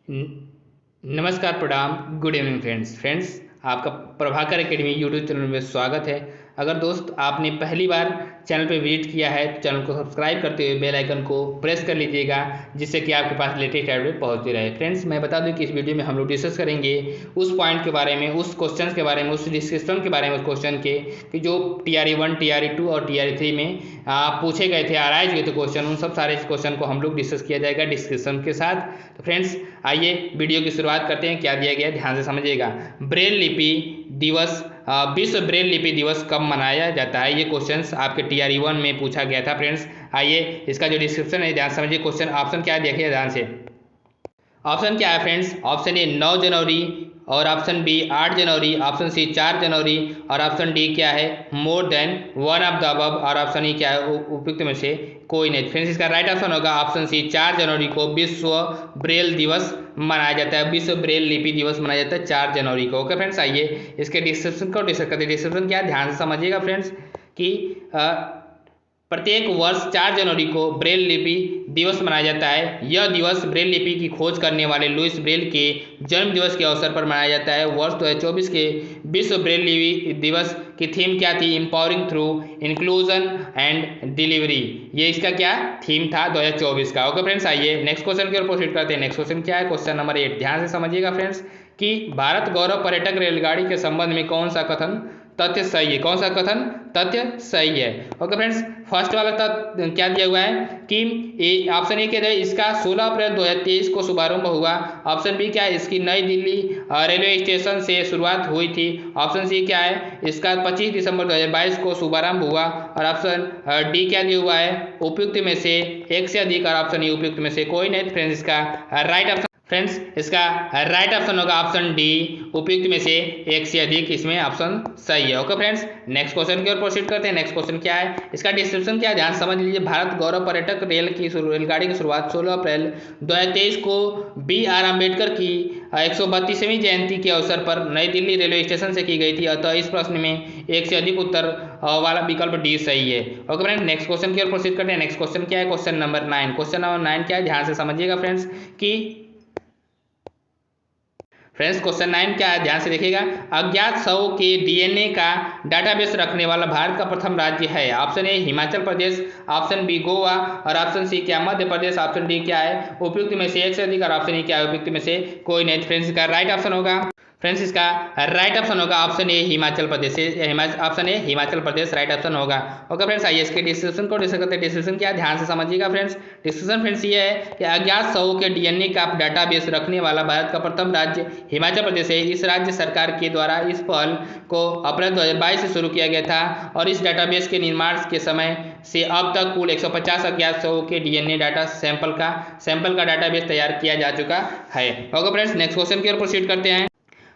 न- नमस्कार, प्रणाम, गुड इवनिंग फ्रेंड्स। आपका प्रभाकर एकेडमी यूट्यूब चैनल में स्वागत है। अगर दोस्त आपने पहली बार चैनल पर विजिट किया है तो चैनल को सब्सक्राइब करते हुए बेल आइकन को प्रेस कर लीजिएगा, जिससे कि आपके पास लेटेस्ट अपडेट पहुंचती रहे। फ्रेंड्स, मैं बता दूं कि इस वीडियो में हम लोग डिस्कस करेंगे उस पॉइंट के बारे में, उस क्वेश्चन के बारे में, उस डिस्क्रिप्शन के बारे में, उस क्वेश्चन के कि जो TRE 1, TRE 2 और TRE 3 में पूछे गए थे, आराइज हुए थे क्वेश्चन। उन सब सारे क्वेश्चन को हम लोग डिस्कस किया जाएगा डिस्क्रिप्शन के साथ। तो फ्रेंड्स, आइए वीडियो की शुरुआत करते हैं। क्या दिया गया ध्यान से समझिएगा। ब्रेल लिपि दिवस, विश्व ब्रेल लिपि दिवस कब मनाया जाता है? ये क्वेश्चंस आपके TRE 1 में पूछा गया था। फ्रेंड्स, आइए इसका जो डिस्क्रिप्शन है ध्यान समझिए। क्वेश्चन ऑप्शन क्या है देखिए ध्यान से। ऑप्शन क्या है फ्रेंड्स? ऑप्शन ए 9 जनवरी, और ऑप्शन बी 8 जनवरी, ऑप्शन सी 4 जनवरी, और ऑप्शन डी क्या है more than one of the above, और ऑप्शन ई क्या है उपयुक्त में से कोई नहीं। फ्रेंड्स, इसका राइट ऑप्शन होगा ऑप्शन सी 4 जनवरी को विश्व ब्रेल दिवस मनाया जाता है। विश्व ब्रेल लिपि दिवस मनाया जाता है 4 जनवरी को। ओके फ्रेंड्स, आइए इसके डिस्क्रिप्शन को डिस्कस करते हैं। डिस्क्रिप्शन क्या है ध्यान से समझिएगा फ्रेंड्स कि प्रत्येक वर्ष 4 जनवरी को ब्रेल लिपि दिवस मनाया जाता है। यह दिवस ब्रेल लिपि की खोज करने वाले लुईस ब्रेल के जन्म दिवस के अवसर पर मनाया जाता है। वर्ष 2024 के विश्व ब्रेल लिपि दिवस की थीम क्या थी? Empowering through inclusion and delivery. ये इसका क्या थीम था 2024 का। ओके फ्रेंड्स, आइए नेक्स्ट क्वेश्चन की ओर प्रोसीड करते हैं। नेक्स्ट क्वेश्चन क्या है? क्वेश्चन नंबर 8 ध्यान से समझिएगा फ्रेंड्स कि भारत गौरव पर्यटक रेलगाड़ी के संबंध में कौन सा कथन तथ्य सही है? कौन सा कथन तथ्य सही है? ओके फ्रेंड्स, फर्स्ट वाला तथ्य क्या दिया हुआ है कि ऑप्शन ए क्या है इसका 16 अप्रैल 2023 को शुभारंभ हुआ। ऑप्शन बी क्या है इसकी नई दिल्ली रेलवे स्टेशन से शुरुआत हुई थी। ऑप्शन सी क्या है इसका 25 दिसंबर 2022 को शुभारंभ हुआ। और ऑप्शन डी क्या दिया हुआ है उपयुक्त में से एक से अधिक, और ऑप्शन ई उपयुक्त में से कोई नहीं। फ्रेंड्स, इसका राइट ऑप्शन होगा ऑप्शन डी उपयुक्त में से एक से अधिक। इसमें ऑप्शन सही है। ओके फ्रेंड्स, नेक्स्ट क्वेश्चन की ओर प्रोसीड करते हैं। नेक्स्ट क्वेश्चन क्या है? इसका डिस्क्रिप्शन क्या है ध्यान समझ लीजिए। भारत गौरव पर्यटक रेलगाड़ी की शुरुआत 16 अप्रैल 2023 को BR अम्बेडकर की 132वीं जयंती के अवसर पर नई दिल्ली रेलवे स्टेशन से की गई थी। अतः इस प्रश्न में एक से अधिक उत्तर वाला विकल्प डी सही है। ओके फ्रेंड्स, नेक्स्ट क्वेश्चन की ओर प्रोसीड करते हैं। नेक्स्ट क्वेश्चन क्या है? Question number 9। क्वेश्चन नंबर 9 क्या है ध्यान से समझिएगा फ्रेंड्स कि क्वेश्चन 9 क्या है ध्यान से देखिएगा। अज्ञात शवों के DNA का डाटाबेस रखने वाला भारत का प्रथम राज्य है। Option A Himachal Pradesh, option B Goa, और ऑप्शन सी क्या मध्य प्रदेश, ऑप्शन डी क्या है उपयुक्त में से एक से अधिक, और ऑप्शन ई क्या है उपयुक्त में से कोई नहीं। फ्रेंड्स, इसका राइट ऑप्शन होगा option A Himachal Pradesh. Option A Himachal Pradesh right option होगा। ओके फ्रेंड्स, आइए इसके डिस्क्रिप्शन को डिस्कस करते हैं। डिस्क्रिप्शन क्या ध्यान से समझिएगा फ्रेंड्स। डिस्क्रिप्शन फ्रेंड्स ये है कि अज्ञात शवों के DNA का डाटाबेस रखने वाला भारत का प्रथम राज्य हिमाचल प्रदेश है। इस राज्य सरकार के द्वारा इस पहल को अप्रैल 2022 से शुरू किया गया था, और इस डाटाबेस के निर्माण के समय से अब तक कुल 150 अज्ञात शवों के DNA डाटा सैंपल का डाटाबेस तैयार किया जा चुका है। ओके फ्रेंड्स, नेक्स्ट क्वेश्चन की ओर प्रोसीड करते हैं।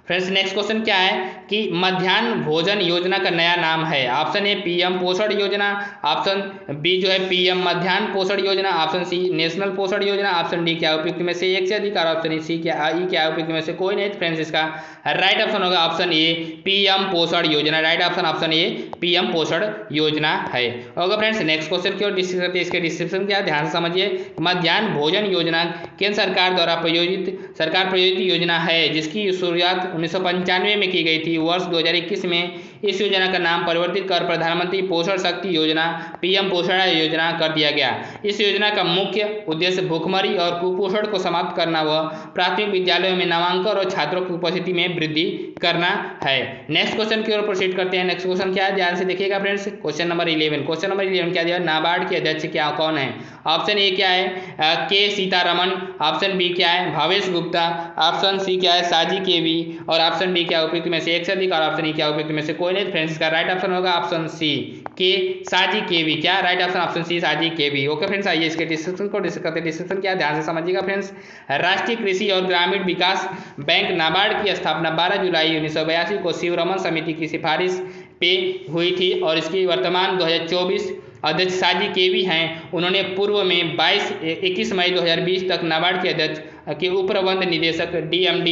फ्रेंड्स, नेक्स्ट क्वेश्चन क्या है कि मध्याह्न भोजन योजना का नया नाम है। ऑप्शन ए PM पोषण योजना, ऑप्शन बी जो है PM मध्याह्न पोषण योजना, ऑप्शन सी नेशनल पोषण योजना, ऑप्शन डी क्या उपयुक्त में से एक से अधिक, और ऑप्शन सी क्या उपयुक्त में से कोई नहीं। फ्रेंड्स, इसका राइट ऑप्शन होगा ऑप्शन ए PM पोषण योजना। राइट ऑप्शन ए PM पोषण योजना है। ओके फ्रेंड्स, नेक्स्ट क्वेश्चन की ओर डिस्कस करते हैं। इसके डिस्क्रिप्शन क्या ध्यान से समझिए। मध्याह्न भोजन योजना केंद्र सरकार द्वारा प्रायोजित योजना है, जिसकी शुरुआत 1995 में की गई थी। वर्ष 2021 में इस योजना का नाम परिवर्तित कर प्रधानमंत्री पोषण शक्ति योजना PM पोषण योजना कर दिया गया। इस योजना का मुख्य उद्देश्य भूखमरी और कुपोषण को समाप्त करना व प्राथमिक विद्यालयों में नामांकन और छात्रों की उपस्थिति में वृद्धि करना है। नेक्स्ट क्वेश्चन की ओर प्रोसीड करते हैं। नेक्स्ट क्वेश्चन क्या है ध्यान से देखिएगा फ्रेंड्स। क्वेश्चन नंबर 11 क्या दिया? नाबार्ड के अध्यक्ष क्या कौन है? ऑप्शन ए क्या है K सीतारमण, ऑप्शन बी क्या है भावेश गुप्ता, ऑप्शन सी क्या है साजी केवी, और ऑप्शन डी क्या उपयुक्त में से एक से अधिक, और ऑप्शन ई क्या उपयुक्त में से कोई नहीं। फ्रेंड्स, इसका राइट ऑप्शन होगा ऑप्शन सी के साजी केवी। क्या राइट ऑप्शन सी साजी केवी। ओके फ्रेंड्स, आइए इसके डिस्क्रिप्शन को डिस्कस करते हैं। डिस्क्रिप्शन क्या ध्यान से समझिएगा फ्रेंड्स। राष्ट्रीय कृषि और ग्रामीण विकास बैंक नाबार्ड की स्थापना 12 जुलाई 1982 को शिवरमन समिति की सिफारिश पे हुई थी, और इसकी वर्तमान 2024 अध्यक्ष साजी केवी हैं। उन्होंने पूर्व में 21 मई 2020 तक नाबार्ड के अध्यक्ष के उप प्रबंध निदेशक DMD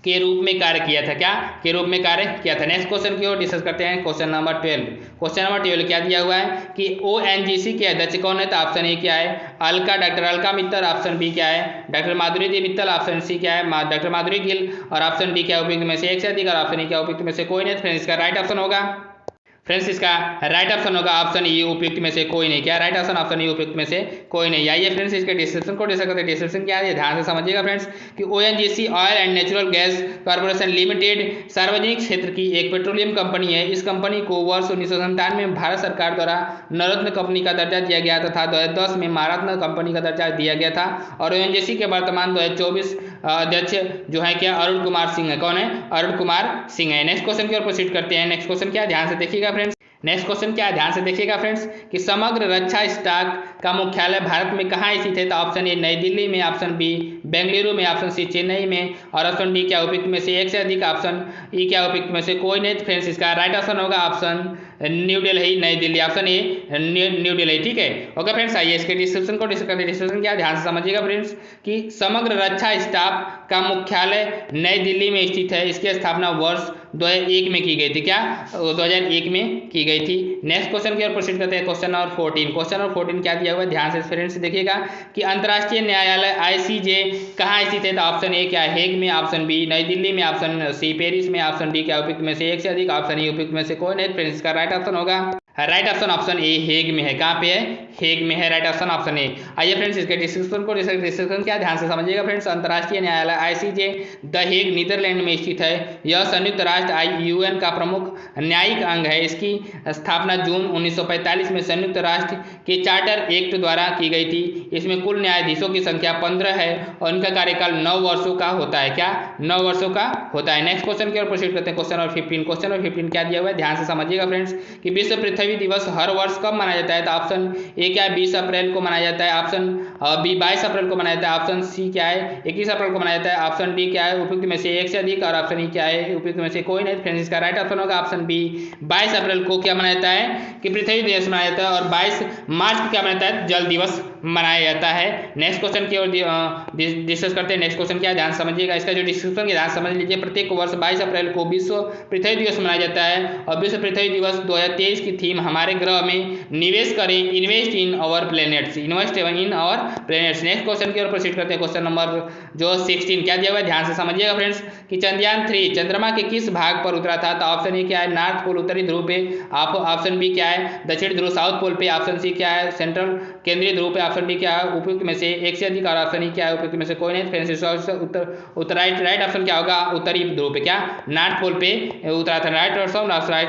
के रूप में कार्य किया था। क्या के रूप में कार्य किया था। नेक्स्ट क्वेश्चन की ओर डिस्कस करते हैं। Question number 12। क्वेश्चन नंबर 12 क्या दिया हुआ है कि ONGC के अध्यक्ष कौन है। तो ऑप्शन ए क्या है Alka, doctor Alka Mittal. Option B क्या है doctor Madhuri D Mittal. Option C क्या है डॉक्टर माधुरी गिल। और ऑप्शन डी क्या उपयुक्त में से एक से अधिक। और ऑप्शन ए क्या उपयुक्त में से कोई नहीं। फ्रेंड्स इसका राइट ऑप्शन होगा फ्रेंड्स इसका राइट ऑप्शन होगा ऑप्शन ई उपयुक्त में से कोई नहीं। क्या राइट ऑप्शन ऑप्शन ई उपयुक्त में से कोई नहीं। आइए फ्रेंड्स इसके डिस्क्रिप्शन को डिस्कस करते हैं। डिस्क्रिप्शन क्या है ध्यान से समझिएगा फ्रेंड्स कि ONGC oil and natural gas corporation limited सार्वजनिक क्षेत्र की एक पेट्रोलियम कंपनी है। इस कंपनी को वर्ष 1997 में भारत सरकार द्वारा नवरत्न कंपनी का दर्जा दिया गया तथा 2010 में महारत्न कंपनी का दर्जा दिया गया था। और ONGC के वर्तमान 2024 अध्यक्ष जो है क्या अरुण कुमार सिंह है। कौन है अरुण कुमार सिंह है। नेक्स्ट क्वेश्चन की ओर प्रोसीड करते हैं। नेक्स्ट क्वेश्चन क्या ध्यान से देखिएगा फ्रेंड्स। नेक्स्ट क्वेश्चन क्या है ध्यान से देखिएगा फ्रेंड्स कि समग्र रक्षा स्टॉक का मुख्यालय भारत में कहाँ स्थित है। तो ऑप्शन ए नई दिल्ली में। ऑप्शन बी बेंगलुरु में। ऑप्शन सी चेन्नई में। और ऑप्शन डी क्या उपयुक्त में से एक से अधिक। ऑप्शन ई क्या उपयुक्त में से कोई नहीं। फ्रेंड्स इसका राइट ऑप्शन होगा ऑप्शन न्यू दिल्ली नई Delhi. Option a new Delhi. ठीक है ओके फ्रेंड्स। आइए इसके डिस्क्रिप्शन को डिस्कस करते हैं। डिस्क्रिप्शन क्या ध्यान से समझिएगा फ्रेंड्स कि समग्र रक्षा स्टाफ का मुख्यालय नई दिल्ली में स्थित है। इसकी स्थापना वर्ष 2001 में की गई थी। क्या 2001 में की गई थी। नेक्स्ट क्वेश्चन की ओर प्रोसीड करते हैं। Question number 14। क्वेश्चन नंबर 14 क्या दिया हुआ है ध्यान से फ्रेंड्स देखिएगा कि अंतर्राष्ट्रीय न्यायालय ICJ कहाँ स्थित है। तो ऑप्शन ए क्या हेग में। ऑप्शन बी नई दिल्ली में। ऑप्शन सी पेरिस में। ऑप्शन डी क्या उपयुक्त में से एक से अधिक। ऑप्शन ई उपयुक्त में से कोई नहीं। फ्रेंड्स इसका राइट ऑप्शन होगा राइट ऑप्शन ऑप्शन ए हेग में है। कहाँ पे है हेग में है। राइट ऑप्शन ऑप्शन ए। आइए फ्रेंड्स इसके डिस्क्रिप्शन को डिस्क्रिप्शन क्या ध्यान से समझिएगा फ्रेंड्स। अंतर्राष्ट्रीय न्यायालय ICJ द हेग नीदरलैंड में स्थित है। यह संयुक्त राष्ट्र UN का प्रमुख न्यायिक अंग है। इसकी स्थापना जून 1945 में संयुक्त राष्ट्र के चार्टर एक्ट द्वारा की गई थी। इसमें कुल न्यायाधीशों की संख्या 15 है और इनका कार्यकाल 9 वर्षों का होता है। क्या 9 वर्षों का होता है। नेक्स्ट क्वेश्चन की ओर प्रोसीड करते हैं। Question number 15। क्वेश्चन नंबर 15 क्या दिया हुआ है ध्यान से समझिएगा फ्रेंड्स कि विश्व पृथ्वी दिवस हर वर्ष कब मनाया जाता है। तो ऑप्शन ए क्या है 20 अप्रैल को मनाया जाता है। ऑप्शन बी 22 अप्रैल को मनाया जाता है। ऑप्शन सी क्या है 21 अप्रैल को मनाया जाता है। ऑप्शन डी क्या है उपयुक्त में से एक से अधिक। और ऑप्शन ई क्या है उपयुक्त में से कोई नहीं। फ्रेंड्स इसका राइट ऑप्शन होगा ऑप्शन बी 22 अप्रैल को क्या मनाया जाता है कि पृथ्वी दिवस मनाया जाता है। और 22 मार्च को क्या मनाया जाता है जल दिवस मनाया जाता है। नेक्स्ट क्वेश्चन की ओर डिस्कस करते हैं। नेक्स्ट क्वेश्चन क्या ध्यान समझिएगा। इसका जो डिस्क्रिप्शन ध्यान समझ लीजिए। प्रत्येक वर्ष 22 अप्रैल को विश्व पृथ्वी दिवस मनाया जाता है। और विश्व पृथ्वी दिवस 2023 की थीम हमारे ग्रह में निवेश करें invest in our planets. Invest in our planets. Next question की ओर प्रोसीड करते हैं। क्वेश्चन नंबर जो 16 क्या दिया हुआ है ध्यान से समझिएगा फ्रेंड्स कि चंद्रयान 3 चंद्रमा के किस भाग पर उतरा था। तो ऑप्शन ए क्या है नॉर्थ पोल उत्तरी ध्रुव पे। ऑप्शन बी क्या है दक्षिण ध्रुव साउथ पोल पे। ऑप्शन सी क्या है सेंट्रल केंद्रीय ध्रुव पे। ऑप्शन डी क्या है उपयुक्त में से एक से अधिक। और ऑप्शन ई क्या है उपयुक्त में से कोई नहीं। फ्रेंड्स राइट ऑप्शन क्या होगा उत्तरी ध्रुव पे। क्या नॉर्थ पोल पे उतरा था। राइट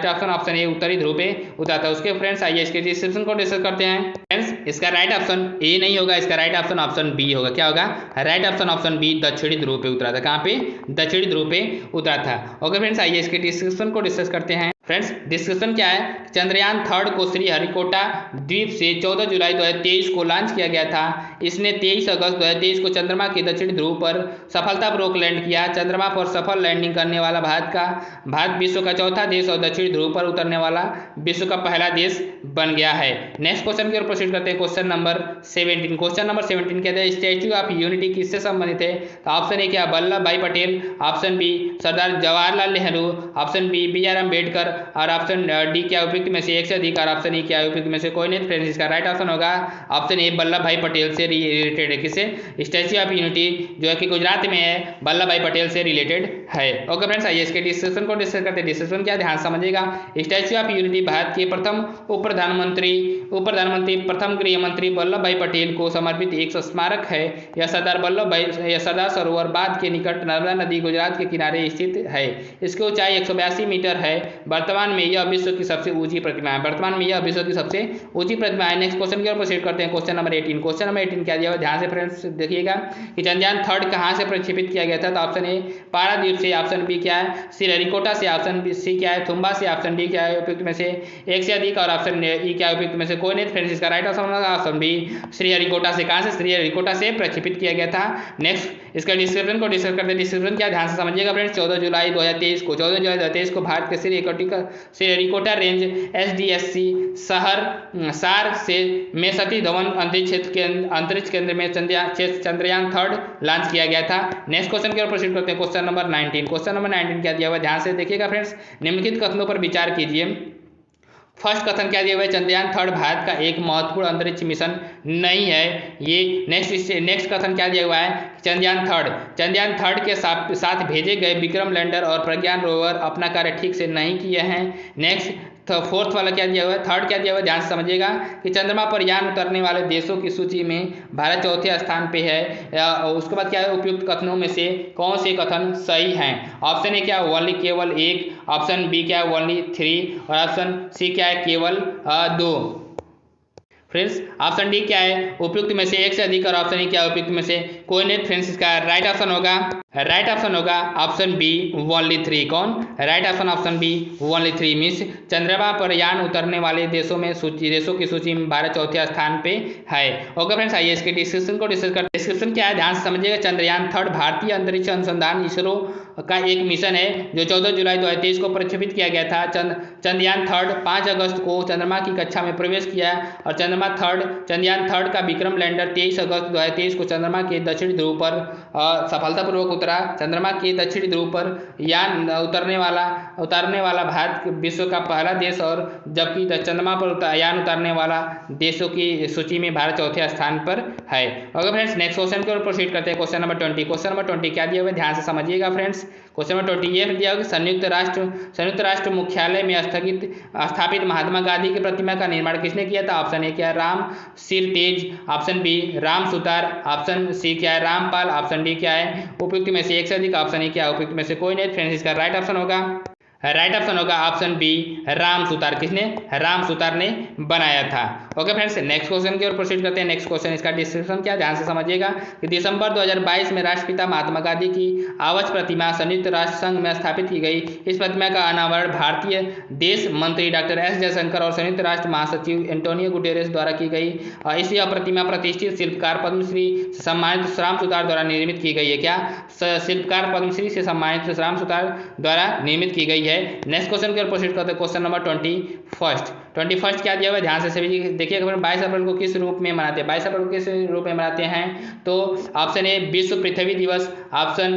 ऑप्शन ऑप्शन ए उत्तरी ध्रुव पे उतरा था। उसके फ्रेंड्स आइए इसके डिस्क्रिप्शन को डिस्कस करते हैं। फ्रेंड्स इसका राइट ऑप्शन ए नहीं होगा। इसका राइट ऑप्शन ऑप्शन बी होगा। क्या होगा राइट ऑप्शन ऑप्शन बी दक्षिणी ध्रुव पे उतरा था। कहाँ पे दक्षिणी ध्रुव पे उतरा था। ओके फ्रेंड्स आइए इसके डिस्क्रिप्शन को डिस्कस करते हैं। फ्रेंड्स डिस्कशन क्या है चंद्रयान 3 को श्रीहरिकोटा द्वीप से 14 जुलाई 2023 को लॉन्च किया गया था। इसने 23 अगस्त 2023 को चंद्रमा के दक्षिणी ध्रुव पर सफलतापूर्वक लैंड किया। चंद्रमा पर सफल लैंडिंग करने वाला भारत विश्व का चौथा देश और दक्षिणी ध्रुव पर उतरने वाला विश्व का पहला देश बन गया है। नेक्स्ट क्वेश्चन की ओर प्रोसीड करते हैं। Question number 17। क्वेश्चन नंबर 17 कहते हैं स्टैच्यू ऑफ यूनिटी किससे संबंधित है। तो ऑप्शन ए क्या Vallabh Bhai Patel. Option B Sardar Jawaharlal Nehru. Option B BR Ambedkar. और ऑप्शन डी क्या उपयुक्त में से एक से अधिक। और ऑप्शन ई क्या उपयुक्त में से कोई नहीं। फ्रेंड्स इसका राइट ऑप्शन होगा ऑप्शन ए वल्लभ भाई पटेल से रिलेटेड है। किससे स्टैच्यू ऑफ यूनिटी जो है कि गुजरात में है वल्लभ भाई पटेल से रिलेटेड है। ओके फ्रेंड्स आइए इसके डिस्कशन को डिस्कस करते हैं। डिस्कशन क्या ध्यान समझिएगा। स्टैच्यू ऑफ यूनिटी भारत के प्रथम उप प्रधानमंत्री प्रथम गृह मंत्री वल्लभ भाई पटेल को समर्पित एक स्मारक है। यह सरदार सरोवर बांध के निकट नर्मदा नदी गुजरात के किनारे स्थित है। इसकी ऊंचाई 182 मीटर है। वर्तमान में यह विश्व की सबसे ऊंची प्रतिमा है। नेक्स्ट क्वेश्चन की ओर प्रोसीड करते हैं। Question number 18। क्वेश्चन नंबर 18 क्या दिया हुआ ध्यान से फ्रेंड्स देखिएगा कि चंद्रयान 3 कहाँ से प्रक्षेपित किया गया था। तो ऑप्शन ए पारादीप से। ऑप्शन बी क्या है श्रीहरिकोटा से। ऑप्शन सी क्या है थुम्बा से। ऑप्शन डी क्या है उपयुक्त में से एक से अधिक। और ऑप्शन ई क्या उपयुक्त में से कोई नहीं। फ्रेंड्स इसका राइट ऑप्शन होगा ऑप्शन बी श्रीहरिकोटा से। कहाँ से श्रीहरिकोटा से प्रक्षेपित किया गया था। नेक्स्ट इसका डिस्क्रिप्शन को डिस्कस करते हैं। डिस्क्रिप्शन क्या ध्यान से समझिएगा फ्रेंड्स 14 जुलाई 2023 को भारत के श्रीहरिकोटा रेंज SDSC सार से में सतीश धवन अंतरिक्ष केंद्र में चंद्रयान 3 लॉन्च किया गया था। नेक्स्ट क्वेश्चन की ओर प्रोसीड करते हैं। Question number 19। क्वेश्चन नंबर 19 क्या दिया हुआ है, ध्यान से देखिएगा फ्रेंड्स। निम्नलिखित कथनों पर विचार कीजिए। फर्स्ट कथन क्या दिया हुआ है, चंद्रयान थर्ड भारत का एक महत्वपूर्ण अंतरिक्ष मिशन नहीं है। ये नेक्स्ट कथन क्या दिया हुआ है, चंद्रयान थर्ड के साथ भेजे गए विक्रम लैंडर और प्रज्ञान रोवर अपना कार्य ठीक से नहीं किए हैं। नेक्स्ट फोर्थ वाला क्या दिया हुआ है, थर्ड क्या दिया हुआ है, ध्यान से समझिएगा कि चंद्रमा पर यान उतरने वाले देशों की सूची में भारत चौथे स्थान पे है। उसके बाद क्या है, उपयुक्त कथनों में से कौन से कथन सही हैं। ऑप्शन ए क्या है, ओनली केवल एक, ऑप्शन बी क्या है, ओनली 3 और ऑप्शन सी क्या है, केवल 2। फ्रेंड्स ऑप्शन डी क्या है, उपयुक्त में से एक से अधिक, और ऑप्शन ए क्या है, उपयुक्त में से कोई नहीं। फ्रेंड्स इसका राइट ऑप्शन होगा ऑप्शन बी ओनली 3। कौन right option B only 3 means चंद्रमा पर यान उतरने वाले देशों की सूची में भारत चौथे स्थान पे है। ओके फ्रेंड्स, आइए इसके डिस्क्रिप्शन को डिस्कस करते हैं। डिस्क्रिप्शन क्या है, ध्यान से समझिएगा। चंद्रयान थर्ड भारतीय अंतरिक्ष अनुसंधान इसरो का एक मिशन है जो 14 जुलाई 2023 को प्रक्षेपित किया गया था। चंद्रयान थर्ड 5 अगस्त को चंद्रमा की कक्षा में प्रवेश किया और चंद्रयान थर्ड का विक्रम लैंडर 23 अगस्त 2023 को चंद्रमा के दक्षिणी ध्रुव पर सफलतापूर्वक उतरा। चंद्रमा के दक्षिणी ध्रुव पर यान उतारने वाला भारत विश्व का पहला देश, और जबकि चंद्रमा पर यान उतारने वाला देशों की सूची में भारत चौथे स्थान पर है। ओके फ्रेंड्स, नेक्स्ट क्वेश्चन की ओर प्रोसीड करते हैं। Question number 20। क्वेश्चन नंबर 20 क्या दिया हुआ है, ध्यान से समझिएगा फ्रेंड्स। क्वेश्चन नंबर 20 ये दिया हुआ, संयुक्त राष्ट्र मुख्यालय में स्थापित महात्मा गांधी की प्रतिमा का निर्माण किसने किया था। ऑप्शन ए क्या है, Ram Sirtej, option B Ram Sutar, option C क्या है, रामपाल, ऑप्शन डी क्या है, उपयुक्त में से एक से अधिक, ऑप्शन ए क्या है, उपयुक्त में से कोई नहीं। फ्रेंड्स इसका राइट ऑप्शन होगा ऑप्शन बी राम सुतार। किसने, राम सुतार ने बनाया था। ओके फ्रेंड्स, नेक्स्ट क्वेश्चन की ओर प्रोसीड करते हैं। नेक्स्ट क्वेश्चन इसका डिस्क्रिप्शन क्या, ध्यान से समझिएगा कि दिसंबर 2022 में राष्ट्रपिता महात्मा गांधी की आवास प्रतिमा संयुक्त राष्ट्र संघ में स्थापित की गई। इस प्रतिमा का अनावरण भारतीय देश मंत्री डॉक्टर एस जयशंकर और संयुक्त राष्ट्र महासचिव एंटोनियो गुटेरेस द्वारा की गई। इस प्रतिमा प्रतिष्ठित शिल्पकार पद्मश्री से सम्मानित राम सुतार द्वारा निर्मित की गई है। क्या, शिल्पकार पद्मश्री से सम्मानित राम सुतार द्वारा निर्मित की गई है। नेक्स्ट क्वेश्चन की ओर प्रोसीड करते हैं। क्वेश्चन नंबर 21 क्या दिया हुआ है, ध्यान से सभी देखिए। 22 अप्रैल को किस रूप में मनाते हैं, 22 अप्रैल को किस रूप में मनाते हैं, तो ऑप्शन ए विश्व पृथ्वी दिवस, ऑप्शन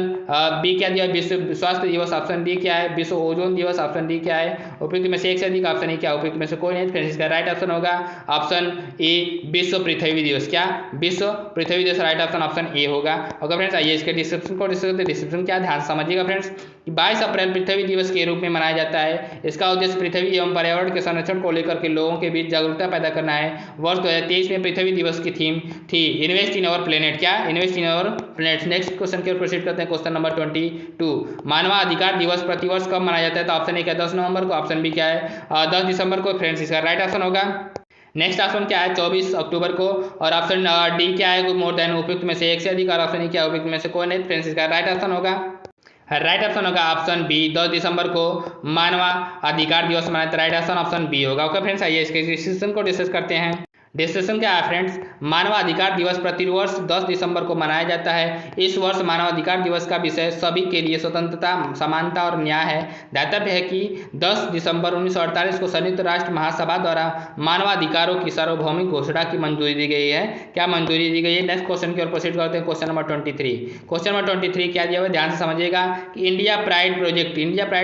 बी क्या दिया, विश्व स्वास्थ्य दिवस, ऑप्शन डी क्या है, विश्व ओजोन दिवस, ऑप्शन डी क्या है, उपयुक्त में से एक से अधिक, ऑप्शन ए क्या, उपयुक्त में से कोई नहीं। फ्रेंड्स इसका राइट ऑप्शन होगा ऑप्शन ए विश्व पृथ्वी दिवस। क्या, विश्व पृथ्वी दिवस, राइट ऑप्शन ए होगा। ओके फ्रेंड्स, आइए इसके डिस्क्रिप्शन को डिस्कस करते हैं। डिस्क्रिप्शन क्या, ध्यान समझिएगा फ्रेंड्स। 22 अप्रैल पृथ्वी दिवस के रूप में मनाया जाता है। इसका उद्देश्य पृथ्वी एवं पर्यावरण के संरक्षण को लेकर के लोगों के बीच जागरूकता पैदा करना है। वर्ष 2023 में पृथ्वी दिवस की थीम थी इन्वेस्ट इन अवर प्लेनेट। क्या, invest in our planet. Next question की ओर प्रोसीड करते हैं। क्वेश्चन नंबर 22, मानवाधिकार दिवस प्रतिवर्ष कब मनाया जाता है, तो ऑप्शन ए क्या 10 नवंबर को, ऑप्शन बी क्या है 10 दिसंबर को। फ्रेंड्स इसका राइट ऑप्शन होगा, नेक्स्ट ऑप्शन क्या है 24 अक्टूबर को, और ऑप्शन डी क्या है मोर देन, उपयुक्त में से एक से अधिक, और ऑप्शन ई क्या, उपयुक्त में से कोई नहीं। फ्रेंड्स इसका राइट ऑप्शन होगा ऑप्शन बी 10 दिसंबर को मानवाधिकार दिवस मनाते। राइट ऑप्शन बी होगा। ओके फ्रेंड्स, आइए इसके डिस्कशन को डिस्कस करते हैं। डिस्कशन क्या है फ्रेंड्स, मानवाधिकार दिवस प्रतिवर्ष 10 दिसंबर को मनाया जाता है। इस वर्ष मानवाधिकार दिवस का विषय सभी के लिए स्वतंत्रता, समानता और न्याय है। ध्यातव्य है कि 10 दिसंबर 1948 को संयुक्त राष्ट्र महासभा द्वारा मानवाधिकारों की सार्वभौमिक घोषणा की मंजूरी दी गई है। क्या मंजूरी दी गई है। नेक्स्ट क्वेश्चन की ओर प्रोसीड करते हैं। क्वेश्चन नंबर 23 क्या दिया हुआ है, ध्यान से समझिएगा कि इंडिया प्राइड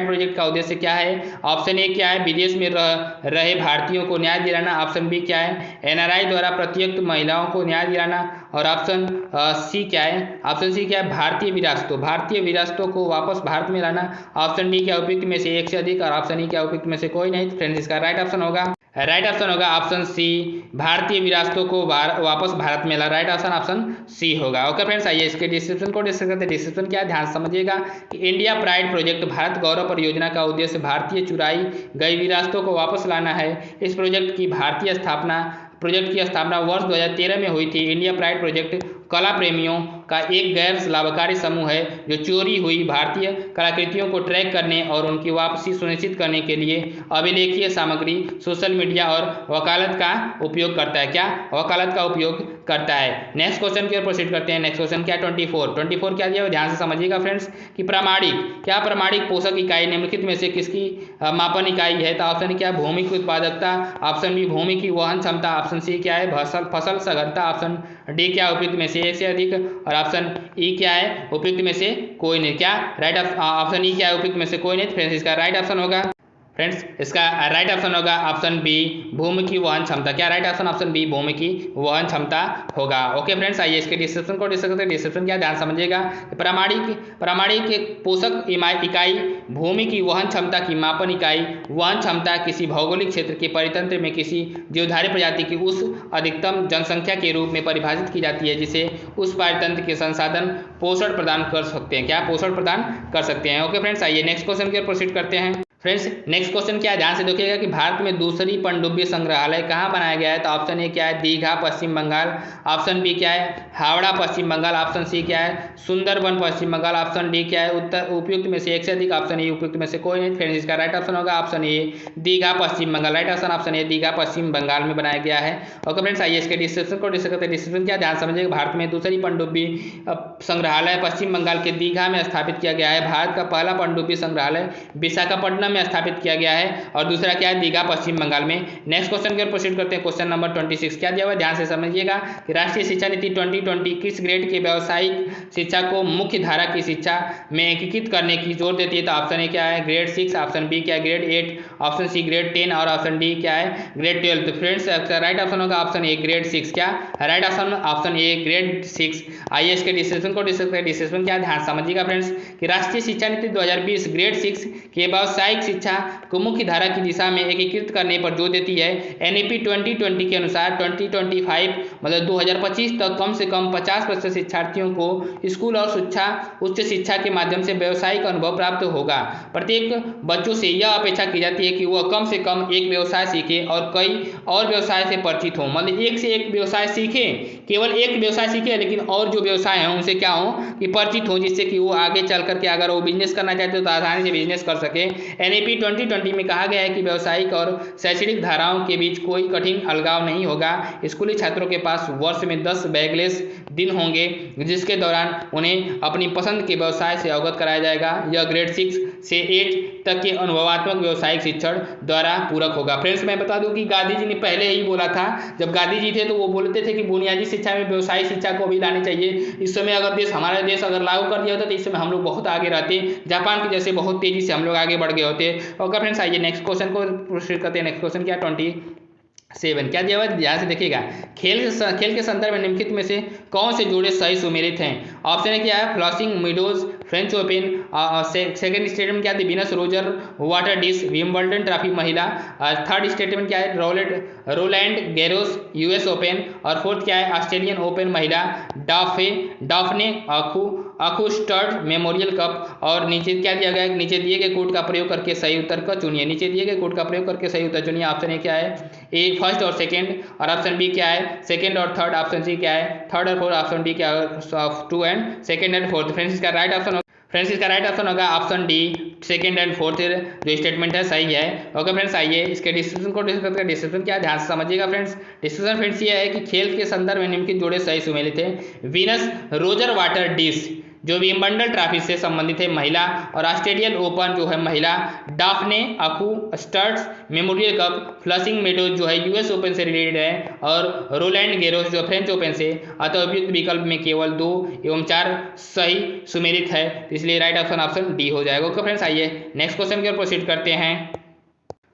प्रोजेक्ट का उद्देश्य क्या है। ऑप्शन ए क्या है, विदेश में रहे भारतीयों को न्याय दिलाना, ऑप्शन बी क्या है, एनआरआई द्वारा प्रत्येक महिलाओं को न्याय दिलाना, और ऑप्शन सी क्या है, भारतीय विरासतों को वापस भारत में लाना, ऑप्शन डी क्या, उपयुक्त में से एक से अधिक, और ऑप्शन ई क्या, उपयुक्त में से कोई नहीं। फ्रेंड्स इसका राइट ऑप्शन होगा ऑप्शन सी, भारतीय विरासतों को वापस भारत में ला। राइट ऑप्शन सी होगा। ओके फ्रेंड्स, आइए इसके डिस्क्रिप्शन को डिस्कस करते हैं। डिस्क्रिप्शन क्या है, ध्यान समझिएगा कि इंडिया प्राइड प्रोजेक्ट भारत गौरव परियोजना का उद्देश्य भारतीय चुराई गई विरासतों को वापस लाना है। इस प्रोजेक्ट की स्थापना वर्ष 2013 में हुई थी। इंडिया प्राइड प्रोजेक्ट कला प्रेमियों का एक गैर लाभकारी समूह है जो चोरी हुई भारतीय कलाकृतियों को ट्रैक करने और उनकी वापसी सुनिश्चित करने के लिए अभिलेखीय सामग्री, सोशल मीडिया और वकालत का उपयोग करता है। क्या, वकालत का उपयोग करता है। नेक्स्ट क्वेश्चन की ओर प्रोसीड करते हैं। नेक्स्ट क्वेश्चन क्या है 24 क्या दिया है ध्यान से समझिएगा फ्रेंड्स कि क्या प्रमाणिक पोषक इकाई निम्नलिखित में से किसकी मापन इकाई है। तो ऑप्शन क्या है भूमि की उत्पादकता, ऑप्शन बी भूमि की वहन क्षमता, ऑप्शन सी क्या है फसल सघनता, ऑप्शन डी क्या है उपयुक्त में से एक से अधिक, और ऑप्शन ई क्या है उपयुक्त में से कोई नहीं। क्या राइट ऑप्शन ई क्या है उपयुक्त में से कोई नहीं। फ्रेंड्स इसका राइट ऑप्शन होगा फ्रेंड्स इसका राइट ऑप्शन होगा ऑप्शन बी भूमि की वहन क्षमता। क्या राइट ऑप्शन ऑप्शन बी भूमि की वहन क्षमता होगा। ओके फ्रेंड्स आइए इसके डिस्क्रिप्शन को डिस्कस करते हैं। डिस्क्रिप्शन क्या ध्यान समझिएगा। प्रामाणिक पोषक इकाई भूमि की वहन क्षमता की मापन इकाई वहन क्षमता किसी भौगोलिक क्षेत्र के परितंत्र में किसी जीवधारी प्रजाति की उस अधिकतम जनसंख्या के रूप में परिभाषित की जाती है जिसे उस परितंत्र के संसाधन पोषण प्रदान कर सकते हैं। क्या पोषण प्रदान कर सकते हैं। ओके फ्रेंड्स आइए नेक्स्ट क्वेश्चन की ओर प्रोसीड करते हैं। फ्रेंड्स नेक्स्ट क्वेश्चन क्या है ध्यान से देखिएगा कि भारत में दूसरी पनडुब्बी संग्रहालय कहाँ बनाया गया है। तो ऑप्शन ए क्या है दीघा पश्चिम बंगाल, ऑप्शन बी क्या है हावड़ा पश्चिम बंगाल, ऑप्शन सी क्या है सुंदरबन पश्चिम बंगाल, ऑप्शन डी क्या है उत्तर उपयुक्त में से एक से अधिक, ऑप्शन ए उपयुक्त में से कोई नहीं। फ्रेंड्स इसका राइट ऑप्शन होगा option A Digha Paschim Bangal. Right option option A Digha Paschim Bangal में बनाया गया है। ओके फ्रेंड्स आइए इसके डिस्क्रिप्शन को डिस्कस करते हैं। डिस्क्रिप्शन क्या ध्यान समझिएगा। भारत में दूसरी पनडुब्बी संग्रहालय पश्चिम बंगाल के दीघा में स्थापित किया गया है। भारत का पहला पनडुब्बी संग्रहालय विशाखापट्टनम में स्थापित किया गया है और दूसरा क्या है दीघा पश्चिम बंगाल में। नेक्स्ट क्वेश्चन की ओर प्रोसीड करते हैं। क्वेश्चन नंबर 26 क्या दिया हुआ है ध्यान से समझिएगा कि राष्ट्रीय शिक्षा नीति 2020 किस ग्रेड के व्यावसायिक शिक्षा को मुख्य धारा की शिक्षा में एकीकृत करने की जोर देती है। तो ऑप्शन ए क्या है ग्रेड 6, ऑप्शन बी क्या है ग्रेड 8, ऑप्शन सी ग्रेड 10 और ऑप्शन डी क्या है ग्रेड 12। तो फ्रेंड्स राइट ऑप्शन होगा ऑप्शन ए ग्रेड 6। क्या right option option A grade 6। आइए इसके डिस्क्रिप्शन को डिस्कस करें। डिस्क्रिप्शन क्या ध्यान समझिएगा फ्रेंड्स कि राष्ट्रीय शिक्षा नीति 2020 ग्रेड 6 के व्यावसायिक शिक्षा को मुख्य धारा की दिशा में एकीकृत करने पर जोर देती है। एनईपी 2020 के अनुसार 2025 मतलब 2025 तक कम से कम 50% शिक्षार्थियों को स्कूल और उच्च शिक्षा के माध्यम से व्यावसायिक अनुभव प्राप्त होगा। प्रत्येक बच्चों से यह अपेक्षा की जाती है कि वह कम से कम एक व्यवसाय सीखे और कई और व्यवसाय से परिचित हों। मतलब एक से एक व्यवसाय सीखे, केवल एक व्यवसाय सीखे लेकिन और जो व्यवसाय हैं उनसे क्या हो कि परिचित हो, जिससे कि वो आगे चल करके अगर वो बिजनेस करना चाहते हो तो आसानी से बिजनेस कर सके। एनईपी 2020 में कहा गया है कि व्यावसायिक और शैक्षणिक धाराओं के बीच कोई कठिन अलगाव नहीं होगा। स्कूली छात्रों के पास वर्ष में 10 बैगलेस दिन होंगे जिसके दौरान उन्हें अपनी पसंद के व्यवसाय से अवगत कराया जाएगा। यह ग्रेड 6 से 8 तक के अनुभवात्मक व्यावसायिक शिक्षण द्वारा पूरक होगा। फ्रेंड्स मैं बता दूं कि गांधी जी ने पहले ही बोला था, जब गांधी जी थे तो वो बोलते थे कि बुनियादी शिक्षा में व्यवसायिक शिक्षा को भी लानी चाहिए। इस समय अगर हमारा देश अगर लागू कर दिया होता तो इस समय हम लोग बहुत आगे रहते, जापान के जैसे बहुत तेजी से हम लोग आगे बढ़ गए होते। ओके फ्रेंड्स आइए नेक्स्ट क्वेश्चन को प्रोसीड करते हैं। नेक्स्ट क्वेश्चन क्या 27 क्या दिया हुआ है ध्यान से देखिएगा। खेल के संदर्भ में निम्नलिखित में से कौन से जोड़े सही सुमेलित हैं। ऑप्शन है क्या है flushing meadows French open, second statement क्या है Venus Roger water dish Wimbledon trophy महिला, थर्ड स्टेटमेंट क्या है रोलैंड गैरोस यूएस ओपन, और फोर्थ क्या है ऑस्ट्रेलियन ओपन महिला डाफने अकुस्टर्ड मेमोरियल कप। और नीचे क्या दिया गया है नीचे दिए गए कोड का प्रयोग करके सही उत्तर का चुनिए। नीचे दिए गए कोड का प्रयोग करके सही उत्तर चुनिए। ऑप्शन ए क्या है ए फर्स्ट और सेकंड, और ऑप्शन बी क्या है सेकंड और थर्ड, ऑप्शन सी क्या है थर्ड और फोर्थ, ऑप्शन डी क्या है 2 and second and fourth. Friends इसका राइट ऑप्शन होगा option D second and fourth जो स्टेटमेंट है सही है। ओके फ्रेंड्स आइए इसके डिस्क्रिप्शन को डिस्कस करते हैं। डिस्क्रिप्शन क्या ध्यान से समझिएगा फ्रेंड्स। डिस्क्रिप्शन फ्रेंड्स ये है कि खेल के संदर्भ में निम्नलिखित जोड़े सही सुमेलित हैं। विनस रोजर वाटर डिश जो विंबलडन ट्रॉफी से संबंधित है महिला, और ऑस्ट्रेलियन ओपन जो है महिला, डाफने अकुस्टर्ड्स मेमोरियल कप, फ्लशिंग मेडोज जो है यूएस ओपन से रिलेटेड है, और रोलैंड गैरोस जो फ्रेंच ओपन से। अतः उपयुक्त विकल्प में केवल 2 एवं 4 सही सुमेलित है, इसलिए राइट ऑप्शन ऑप्शन डी हो जाएगा। ओके फ्रेंड्स आइए नेक्स्ट क्वेश्चन की ओर प्रोसीड करते हैं।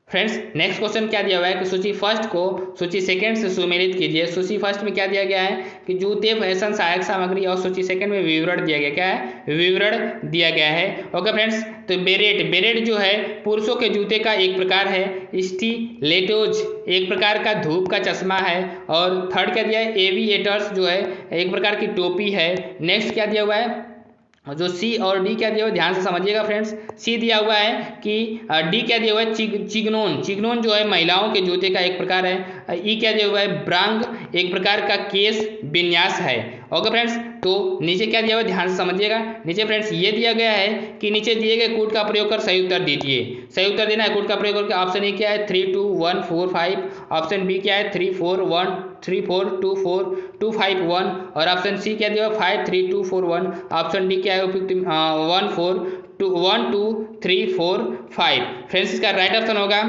फ्रेंड्स नेक्स्ट क्वेश्चन क्या दिया हुआ है कि सूची फर्स्ट को सूची सेकंड से सुमेलित कीजिए। सूची फर्स्ट में क्या दिया गया है कि जूते फैशन सहायक सामग्री, और सूची सेकंड में विवरण दिया गया। क्या है विवरण दिया गया है। ओके फ्रेंड्स तो बेरेट जो है पुरुषों के जूते का एक प्रकार है। स्टिलेटोज एक प्रकार का धूप का चश्मा है, और थर्ड क्या दिया है एविएटर्स जो है एक प्रकार की टोपी है। नेक्स्ट क्या दिया हुआ है जो सी और डी क्या दिया हुआ है ध्यान से समझिएगा फ्रेंड्स। सी दिया हुआ है कि डी क्या दिया हुआ है चिगनोन जो है महिलाओं के जूते का एक प्रकार है। ई क्या दिया हुआ है ब्रांग एक प्रकार का केस विन्यास है। ओके फ्रेंड्स, तो नीचे क्या दिया हुआ है ध्यान से समझिएगा। नीचे फ्रेंड्स ये दिया गया है कि नीचे दिए गए कोड का प्रयोग कर सही उत्तर दीजिए। सही उत्तर देना है कोड का प्रयोग करके। ऑप्शन ए क्या है 3 2 1 4 5, ऑप्शन बी क्या है 3 4 1 3 4 2 4 2 5 1, और ऑप्शन सी क्या दिया 5 3 2 4 1, ऑप्शन डी क्या है 1 4 2 1 2 3 4 5। फ्रेंड्स इसका राइट ऑप्शन होगा,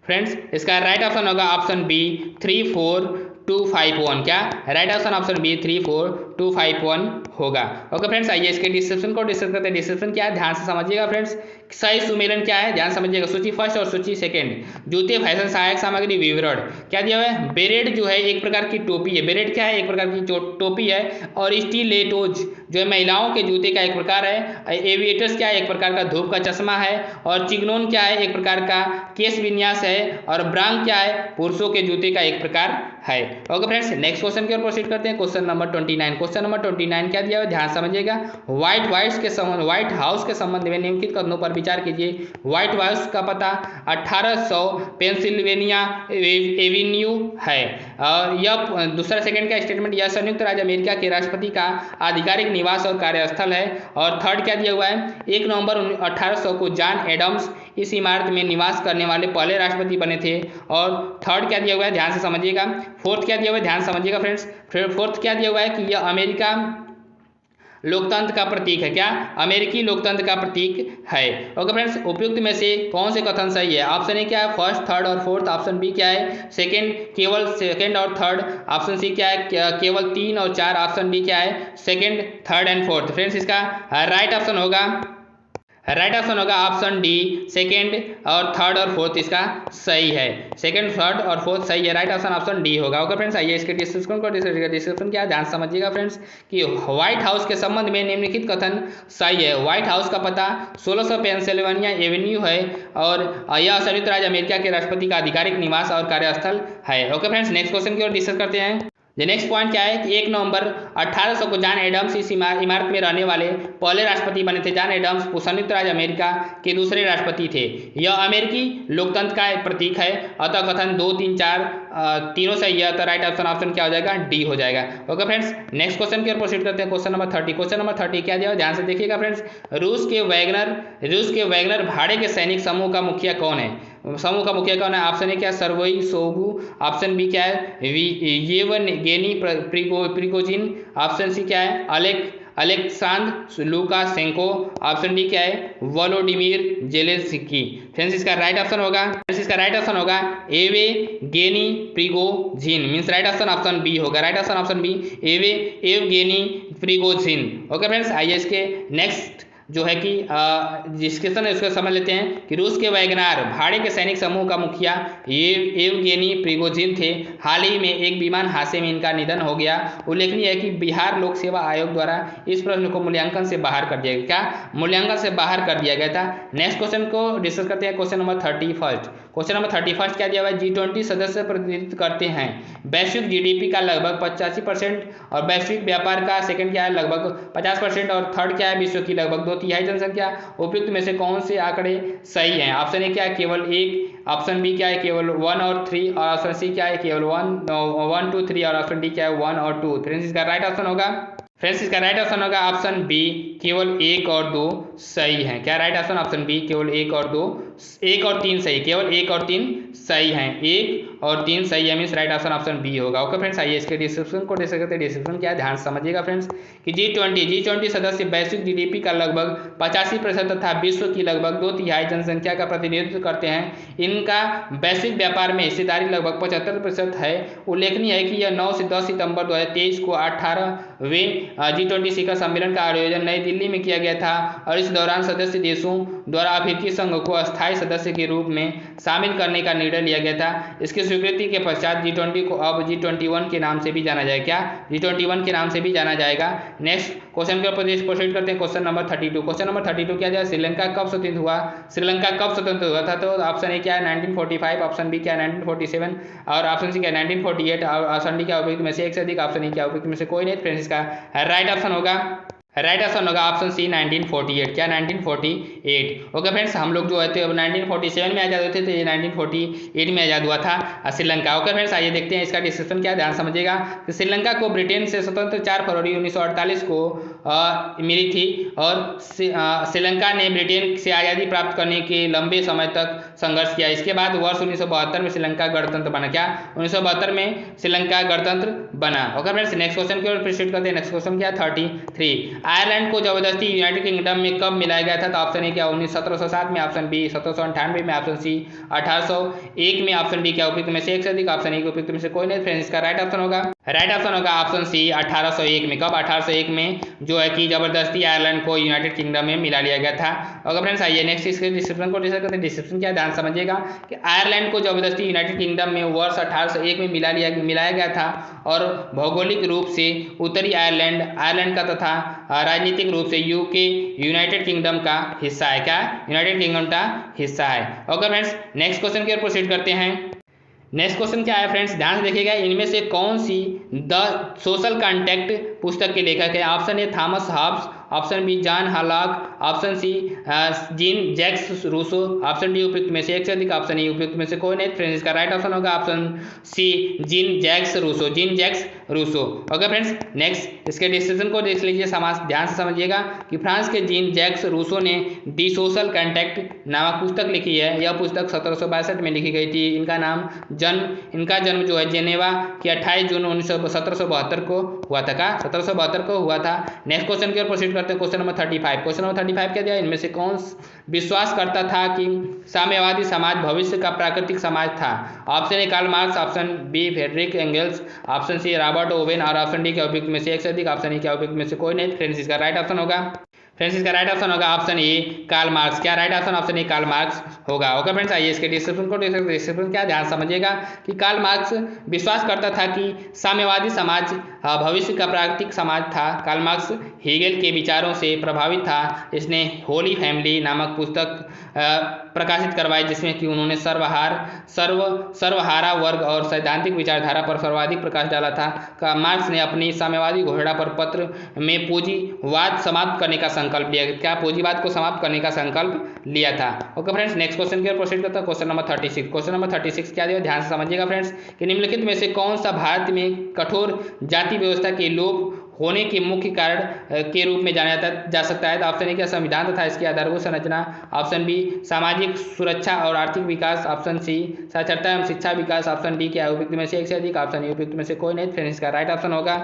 फ्रेंड्स इसका राइट ऑप्शन होगा ऑप्शन बी 3 4 2 5 1। क्या राइट ऑप्शन ऑप्शन बी 3 4 2 5 1 होगा। ओके फ्रेंड्स, आइए इसके डिस्क्रिप्शन को डिस्कस करते हैं। डिस्क्रिप्शन क्या है ध्यान से समझिएगा फ्रेंड्स। सही सुमेलन क्या है ध्यान समझिएगा। सूची फर्स्ट और सूची सेकंड। जूते फैशन सहायक सामग्री विवरण क्या दिया हुआ है। बेरेट जो है एक प्रकार की टोपी है। बेरेट क्या है एक प्रकार की टोपी है। और स्टीलेटोज जो है महिलाओं के जूते का एक प्रकार है। एविएटर्स क्या है एक प्रकार का धूप का चश्मा है। और चिग्नोन क्या है एक प्रकार का केश विन्यास है। और ब्रांग क्या है पुरुषों के जूते का एक प्रकार है। ओके फ्रेंड्स, नेक्स्ट क्वेश्चन की ओर प्रोसीड करते हैं। Question number 29। क्वेश्चन नंबर 29 क्या दिया हुआ है ध्यान समझिएगा। व्हाइट हाउस के संबंध में निम्नलिखित कथनों पर विचार कीजिए। व्हाइट हाउस का पता 1800 पेंसिल्वेनिया एवेन्यू है। और यह दूसरा सेकंड का स्टेटमेंट, यह संयुक्त राज्य अमेरिका के राष्ट्रपति का आधिकारिक निवास और कार्यस्थल है। और थर्ड क्या दिया हुआ है 1 नवंबर 1800 को जॉन एडम्स इस इमारत में निवास करने वाले पहले राष्ट्रपति बने थे। और थर्ड क्या दिया हुआ है ध्यान से समझिएगा। फोर्थ क्या दिया हुआ है ध्यान समझिएगा फ्रेंड्स। फोर्थ क्या दिया हुआ है कि यह अमेरिका लोकतंत्र का प्रतीक है। क्या अमेरिकी लोकतंत्र का प्रतीक है। ओके फ्रेंड्स, उपयुक्त में से कौन से कथन सही है। ऑप्शन ए क्या है फर्स्ट थर्ड और फोर्थ, ऑप्शन बी क्या है सेकंड केवल सेकंड और थर्ड, ऑप्शन सी क्या है केवल 3 और 4, ऑप्शन डी क्या है second third and fourth. Friends इसका राइट ऑप्शन होगा ऑप्शन डी सेकंड और थर्ड और फोर्थ इसका सही है। सेकंड थर्ड और फोर्थ सही है। राइट ऑप्शन ऑप्शन डी होगा। ओके फ्रेंड्स, आइए इसके डिस्क्रिप्शन क्या है ध्यान समझिएगा फ्रेंड्स कि व्हाइट हाउस के संबंध में निम्नलिखित कथन सही है। व्हाइट हाउस का पता 1600 पेंसिल्वेनिया एवेन्यू है। और यह संयुक्त राज्य अमेरिका के राष्ट्रपति का आधिकारिक निवास और कार्यस्थल है। ओके फ्रेंड्स, नेक्स्ट क्वेश्चन की ओर डिस्कस करते हैं। नेक्स्ट पॉइंट क्या है कि 1 नवंबर 1800 को जॉन एडम्स इस इमारत में रहने वाले पहले राष्ट्रपति बने थे। जॉन एडम्स संयुक्त राज्य अमेरिका के दूसरे राष्ट्रपति थे। यह अमेरिकी लोकतंत्र का एक प्रतीक है। अतः कथन 2 3 4 तीनों सही है। तो राइट ऑप्शन क्या हो जाएगा डी हो जाएगा। ओके फ्रेंड्स, नेक्स्ट क्वेश्चन की ओर प्रोसीड करते हैं। Question number 30। क्वेश्चन नंबर 30 क्या दिया ध्यान से देखिएगा फ्रेंड्स। रूस के वैगनर भाड़े के सैनिक समूह का मुखिया कौन है। ऑप्शन ए क्या सर्वोई सोगु, ऑप्शन बी क्या है येवगेनी प्रिगोजिन, ऑप्शन सी क्या है अलेक्सांद्र लुकाशेंको, ऑप्शन डी क्या है वोलोडिमिर जेलेंस्की। फ्रेंड्स इसका राइट ऑप्शन होगा Yevgeny Prigozhin. Means right option option B होगा। Right option B Yevgeny Prigozhin. Okay friends, आइए इसके नेक्स्ट जो है कि डिस्कशन है उसको समझ लेते हैं कि रूस के वैगनार भाड़े के सैनिक समूह का मुखिया येवगेनी प्रिगोजिन थे। हाल ही में एक विमान हादसे में इनका निधन हो गया। उल्लेखनीय है कि बिहार लोक सेवा आयोग द्वारा इस प्रश्न को मूल्यांकन से बाहर कर दिया गया। क्या मूल्यांकन से बाहर कर दिया गया था। नेक्स्ट क्वेश्चन को डिस्कस करते हैं। Question number 31। क्वेश्चन नंबर 31 क्या दिया हुआ है G20 सदस्य प्रतिनिधित्व करते हैं वैश्विक GDP का लगभग 85% और वैश्विक व्यापार का सेकंड क्या है लगभग 50% और थर्ड क्या है विश्व की लगभग 2/3 जनसंख्या। उपयुक्त में से कौन से आंकड़े सही हैं। ऑप्शन ए क्या है केवल 1, ऑप्शन बी क्या है केवल 1 और 3, और ऑप्शन सी क्या है केवल 1 2 3, और ऑप्शन डी क्या है 1 और 2। फ्रेंड्स इसका राइट ऑप्शन होगा ऑप्शन बी केवल 1 और 2 सही है। क्या राइट ऑप्शन ऑप्शन बी केवल 1 और 2, 1 और 3 सही, केवल 1 और 3 सही हैं। 1 और 3 सही है मीन्स राइट ऑप्शन बी होगा। ओके फ्रेंड्स, आइए इसके डिस्क्रिप्शन को डिस्कस करते हैं। डिस्क्रिप्शन क्या है ध्यान समझिएगा फ्रेंड्स कि G20 सदस्य वैश्विक GDP का लगभग 85% तथा विश्व की लगभग 2/3 जनसंख्या का प्रतिनिधित्व करते हैं। इनका वैश्विक व्यापार में हिस्सेदारी लगभग 75% है। उल्लेखनीय है कि यह 9 से 10 सितंबर 2023 को 18वें G20 शिखर सम्मेलन का आयोजन नई दिल्ली में किया गया था। और इस दौरान सदस्य देशों द्वारा अफ्रीकी संघ को अस्थायी सदस्य के रूप में शामिल करने का निर्णय लिया गया था। इसकी स्वीकृति के पश्चात G20 को अब G21 के नाम से भी जाना जाएगा। क्या G21 के नाम से भी जाना जाएगा। नेक्स्ट क्वेश्चन के ऊपर प्रोसीड करते हैं। Question number 32। क्वेश्चन नंबर 32 क्या जाए श्रीलंका कब स्वतंत्र हुआ था। तो ऑप्शन ए क्या है 1945, ऑप्शन बी क्या है 1947, और ऑप्शन सी क्या है 1948, और ऑप्शन डी क्या उपयुक्त में से एक से अधिक, ऑप्शन ई क्या उपयुक्त में से कोई नहीं। फ्रेंड्स इसका राइट ऑप्शन होगा राइट आंसर होगा ऑप्शन सी 1948। क्या 1948। ओके फ्रेंड्स, हम लोग जो है थे अब 1947 में आज़ाद हुए थे, तो ये 1948 में आज़ाद हुआ था श्रीलंका। ओके फ्रेंड्स, आइए देखते हैं इसका डिस्क्रिप्शन क्या, ध्यान समझिएगा कि श्रीलंका को ब्रिटेन से स्वतंत्र 4 फरवरी 1948 को मिली थी और श्रीलंका ने ब्रिटेन से आज़ादी प्राप्त करने के लंबे समय तक संघर्ष किया। इसके बाद वर्ष 1972 में श्रीलंका गणतंत्र बना। क्या 1972 में श्रीलंका गणतंत्र बना। ओके फ्रेंड्स, नेक्स्ट क्वेश्चन की ओर प्रोसीड करते हैं। नेक्स्ट क्वेश्चन क्या 33। आयरलैंड को जबरदस्ती यूनाइटेड किंगडम में कब मिलाया गया था? तो ऑप्शन ए क्या 1707 में, ऑप्शन बी 1798 में, ऑप्शन सी 1801 में, ऑप्शन डी क्या उपयुक्त में से एक से अधिक, ऑप्शन ए उपयुक्त में से कोई नहीं। फ्रेंड्स, इसका राइट ऑप्शन होगा ऑप्शन सी 1801 में। कब 1801 में जो है कि जबरदस्ती आयरलैंड को यूनाइटेड किंगडम में मिला लिया गया था। ओके फ्रेंड्स, आइए नेक्स्ट इसके डिस्क्रिप्शन को डिस्कस करते हैं। डिस्क्रिप्शन क्या, ध्यान समझिएगा कि आयरलैंड को जबरदस्ती यूनाइटेड किंगडम में वर्ष 1801 में मिलाया गया था और भौगोलिक रूप से उत्तरी आयरलैंड का तथा राजनीतिक रूप से यूके यूनाइटेड किंगडम का हिस्सा है। क्या यूनाइटेड किंगडम का हिस्सा है। ओके फ्रेंड्स, नेक्स्ट क्वेश्चन की ओर प्रोसीड करते हैं। नेक्स्ट क्वेश्चन क्या है फ्रेंड्स, ध्यान से देखिएगा, इनमें से कौन सी द सोशल कॉन्ट्रैक्ट पुस्तक के लेखक है? Option A Thomas Hobbes, option B John Locke, option C Jean Jacques Rousseau, option D उपयुक्त में से एक से अधिक, ऑप्शन ए उपयुक्त में से कोई नहीं। फ्रेंड्स, इसका राइट ऑप्शन होगा option C Jean Jacques Rousseau. Okay friends, next इसके डिस्क्रिप्शन को देख लीजिए, ध्यान से समझिएगा कि फ्रांस के जीन जैक्स रूसो ने दी सोशल कॉन्ट्रैक्ट नामक पुस्तक लिखी है। यह पुस्तक 1762 में लिखी गई थी। इनका जन्म जो है जेनेवा की 28 जून 1772 को हुआ था। का 1772 को हुआ था। नेक्स्ट क्वेश्चन की ओर प्रोसीड करते हैं। Question number 35। क्वेश्चन नंबर 35 क्या दिया, इनमें से कौन विश्वास करता था कि साम्यवादी समाज भविष्य का प्राकृतिक समाज था? Option A Karl Marx, option B Friedrich Engels, option C Robert Owen और ऑप्शन डी क्या उपयुक्त में से एक से अधिक, ऑप्शन ई क्या उपयुक्त में से कोई नहीं। फ्रेंड्स, इसका राइट ऑप्शन होगा ऑप्शन ए कार्ल मार्क्स। क्या right option A Karl Marx होगा। ओके फ्रेंड्स, आइए इसके डिस्क्रिप्शन क्या, ध्यान समझिएगा कि कार्ल मार्क्स विश्वास करता था कि साम्यवादी समाज भविष्य का प्राकृतिक समाज था। कार्ल मार्क्स हेगेल के विचारों से प्रभावित था। इसने होली फैमिली नामक पुस्तक प्रकाशित करवाई, जिसमें कि उन्होंने सर्वहारा वर्ग और सैद्धांतिक विचारधारा पर सर्वाधिक प्रकाश डाला था। मार्क्स ने अपनी साम्यवादी घोषणा पर पत्र में पूंजीवाद समाप्त करने का संकल्प लिया। क्या पूंजीवाद को समाप्त करने का संकल्प लिया था। ओके फ्रेंड्स, नेक्स्ट क्वेश्चन की ओर प्रोसीड करता है। Question number 36। क्वेश्चन नंबर 36 क्या दिया, ध्यान से समझिएगा फ्रेंड्स कि निम्नलिखित में से कौन सा भारत में कठोर जाति व्यवस्था के लोप होने के मुख्य कारण के रूप में जाना जा सकता है? तो ऑप्शन ए क्या संविधान तथा इसकी आधारभूत संरचना, ऑप्शन बी सामाजिक सुरक्षा और आर्थिक विकास, ऑप्शन सी साक्षरता एवं शिक्षा विकास, ऑप्शन डी क्या उपयुक्त में से एक से अधिक, ऑप्शन ए उपयुक्त में से कोई नहीं। फ्रेंड्स, इसका राइट ऑप्शन होगा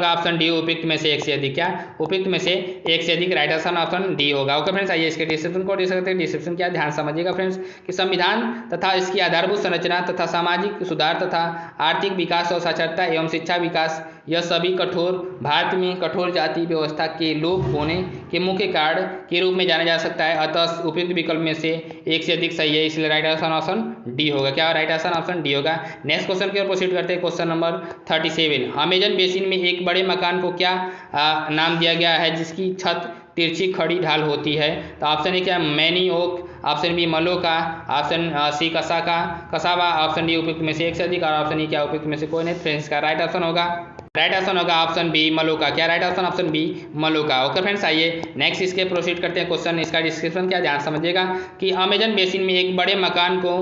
ऑप्शन डी उपयुक्त में से एक से अधिक। क्या उपयुक्त में से एक से अधिक, राइट ऑप्शन डी होगा। ओके फ्रेंड्स, आइए इसके डिस्क्रिप्शन को देख सकते हैं। डिस्क्रिप्शन क्या, ध्यान समझिएगा फ्रेंड्स कि संविधान तथा इसकी आधारभूत संरचना तथा सामाजिक सुधार तथा आर्थिक विकास और साक्षरता एवं शिक्षा विकास, यह सभी भारत में कठोर जाति व्यवस्था के लोप होने के मुख्य कारण के रूप में जाना जा सकता है। अतः उपयुक्त विकल्प में से एक से अधिक सही है, इसलिए राइट ऑप्शन डी होगा। क्या राइट ऑप्शन डी होगा। नेक्स्ट क्वेश्चन की ओर प्रोसीड करते हैं। Question number 37। अमेजन बेसिन में एक बड़े मकान को क्या नाम दिया गया है जिसकी छत तिरछी खड़ी ढाल होती है? तो ऑप्शन ए क्या मैनी ओक, ऑप्शन बी मलोका, option C cassava, option D उपयुक्त में से एक से अधिक और ऑप्शन ई क्या उपयुक्त में से कोई नहीं। फ्रेंड्स, का राइट ऑप्शन होगा ऑप्शन बी मलोका। क्या राइट ऑप्शन बी मलोका। ओके फ्रेंड्स, आइए नेक्स्ट इसके प्रोसीड करते हैं। क्वेश्चन इसका डिस्क्रिप्शन क्या, ध्यान समझिएगा कि अमेजन बेसिन में एक बड़े मकान को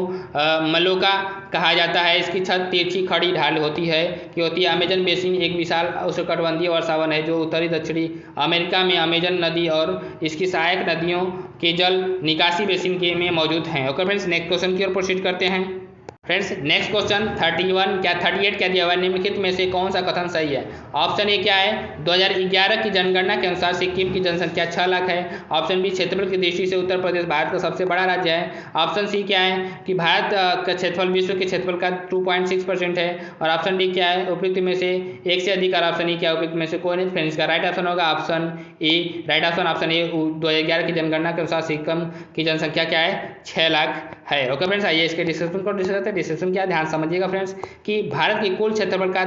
मलोका कहा जाता है। इसकी छत तिरछी खड़ी ढाल होती है। अमेजन बेसिन एक विशाल उष्णकटिबंधीय वर्षावन है जो उत्तरी दक्षिणी अमेरिका में अमेजन नदी और इसकी सहायक नदियों के जल निकासी बेसिन के में मौजूद हैं। ओके फ्रेंड्स, नेक्स्ट क्वेश्चन की ओर प्रोसीड करते हैं। फ्रेंड्स, नेक्स्ट क्वेश्चन 38 क्या दिया हुआ है, निम्नलिखित में से कौन सा कथन सही है? ऑप्शन ए क्या है 2011 की जनगणना के अनुसार सिक्किम की जनसंख्या 6 लाख है। ऑप्शन बी क्षेत्रफल की दृष्टि से उत्तर प्रदेश भारत का सबसे बड़ा राज्य है। ऑप्शन सी क्या है कि भारत का क्षेत्रफल विश्व के क्षेत्रफल का 2.6% है। और ऑप्शन डी क्या है उपयुक्त में से एक से अधिक और ऑप्शन ई क्या उपयुक्त में से कोई नहीं। फ्रेंड्स, का राइट ऑप्शन होगा ऑप्शन ए। राइट ऑप्शन ए 2011 की जनगणना के अनुसार सिक्किम की जनसंख्या क्या है 6 लाख है। ओके फ्रेंड्स, आइए इसके डिस्क्रिप्शन को डिस्कस करते हैं। डिस्क्रिप्शन क्या, ध्यान समझिएगा फ्रेंड्स कि भारत की कुल क्षेत्रफल का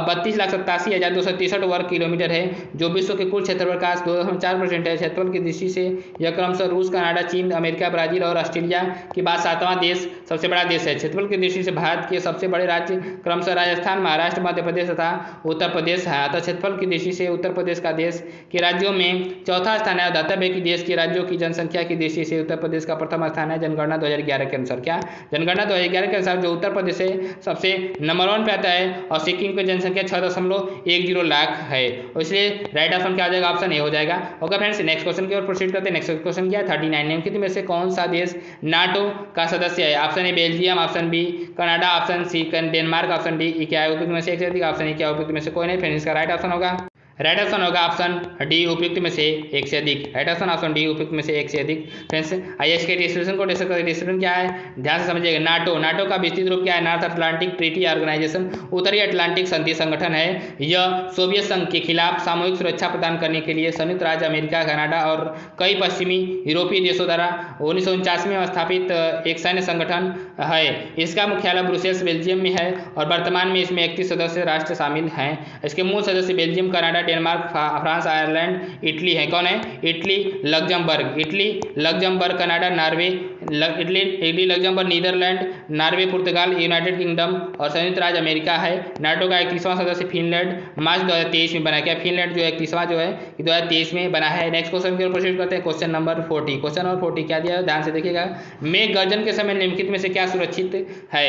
32,87,263 वर्ग किलोमीटर है, जो विश्व के कुल क्षेत्रफल का 2.4% है। क्षेत्रफल की दृष्टि से यह क्रमशः रूस, कनाडा, चीन, अमेरिका, ब्राजील और ऑस्ट्रेलिया के बाद 7वां देश सबसे बड़ा देश है। क्षेत्रफल की दृष्टि से भारत के सबसे बड़े राज्य क्रमशः राजस्थान, महाराष्ट्र, मध्य प्रदेश तथा उत्तर प्रदेश है। अतः क्षेत्रफल की दृष्टि से उत्तर प्रदेश का देश के राज्यों में चौथा स्थान है। दातव्य की देश के राज्यों की जनसंख्या की दृष्टि से उत्तर प्रदेश का प्रथम स्थान है जनगणना 2011 के अनुसार। क्या, जनगणना 2011 के अनुसार जो उत्तर प्रदेश है सबसे नंबर 1 पे आता है और सिक्किम की जनसंख्या 6.10 लाख है। इसलिए राइट ऑप्शन क्या आ जाएगा, ऑप्शन ए हो जाएगा। ओके फ्रेंड्स, नेक्स्ट क्वेश्चन की ओर प्रोसीड करते हैं। नेक्स्ट क्वेश्चन क्या है, 39 निम्नलिखित में से कौन सा देश नाटो का सदस्य है? Option A Belgium, option B Canada, option C Denmark, option D क्या है उपयुक्त में से एक से अधिक, ऑप्शन ए क्या उपयुक्त में से कोई नहीं। फ्रेंड्स, इसका राइट ऑप्शन होगा ऑप्शन डी उपयुक्त में से एक से अधिक। राइट ऑप्शन डी उपयुक्त में से एक से अधिक। फ्रेंड्स, आइए इसके डिस्क्रिप्शन को डिस्कस करें। डिस्क्रिप्शन क्या है, ध्यान से समझिएगा। नाटो का विस्तृत रूप क्या है? नॉर्थ अटलांटिक ट्रीटी ऑर्गेनाइजेशन, उत्तरी अटलांटिक संधि संगठन है। यह सोवियत संघ के खिलाफ सामूहिक सुरक्षा प्रदान करने के लिए संयुक्त राज्य अमेरिका, कनाडा और कई पश्चिमी यूरोपीय देशों द्वारा 1949 में स्थापित एक सैन्य संगठन है। इसका मुख्यालय ब्रुसेल्स, बेल्जियम में है और वर्तमान में इसमें 31 सदस्य राष्ट्र शामिल हैं। इसके मूल सदस्य Belgium, Canada, Denmark, France, Ireland, Italy है। कौन है? Italy, Luxembourg, Canada, Norway, Italy, Luxembourg, Netherlands, Norway, पुर्तगाल, यूनाइटेड किंगडम और संयुक्त राज्य अमेरिका है। नाटो का 31वां सदस्य फिनलैंड मार्च 2023 में बना। क्या फिनलैंड जो 31वां जो है 2023 में बना है। नेक्स्ट क्वेश्चन की ओर प्रोसीड करते हैं। Question number 40। क्वेश्चन नंबर 40 क्या दिया है, ध्यान से देखिएगा। मेघ गर्जन के समय निम्नलिखित में से क्या सुरक्षित है?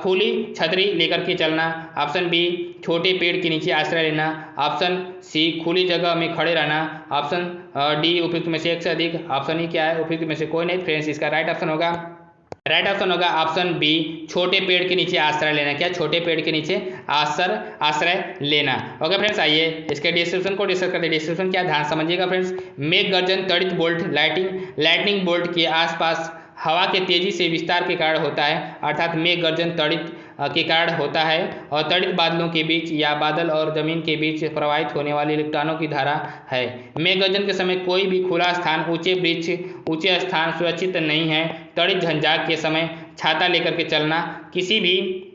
खुली छतरी लेकर के चलना, ऑप्शन बी छोटे पेड़ के नीचे आश्रय लेना, ऑप्शन सी खुली जगह में खड़े रहना, ऑप्शन डी उपयुक्त में से एक से अधिक, ऑप्शन ई क्या है उपयुक्त में से कोई नहीं। फ्रेंड्स, इसका राइट ऑप्शन होगा ऑप्शन बी छोटे पेड़ के नीचे आश्रय लेना। क्या, छोटे पेड़ के नीचे आश्रय लेना। ओके फ्रेंड्स, आइए इसके डिस्क्रिप्शन को डिस्कस करते हैं। डिस्क्रिप्शन क्या, ध्यान समझिएगा फ्रेंड्स। मेघ गर्जन तड़ित बोल्ट लाइटनिंग बोल्ट के आसपास हवा के तेजी से विस्तार के कारण होता है, अर्थात मेघ गर्जन तड़ित के कारण होता है और तड़ित बादलों के बीच या बादल और जमीन के बीच प्रवाहित होने वाली इलेक्ट्रॉनों की धारा है। मेघ गर्जन के समय कोई भी खुला स्थान, ऊंचे स्थान सुरक्षित नहीं है। तड़ित झंझाग के समय छाता लेकर के चलना किसी भी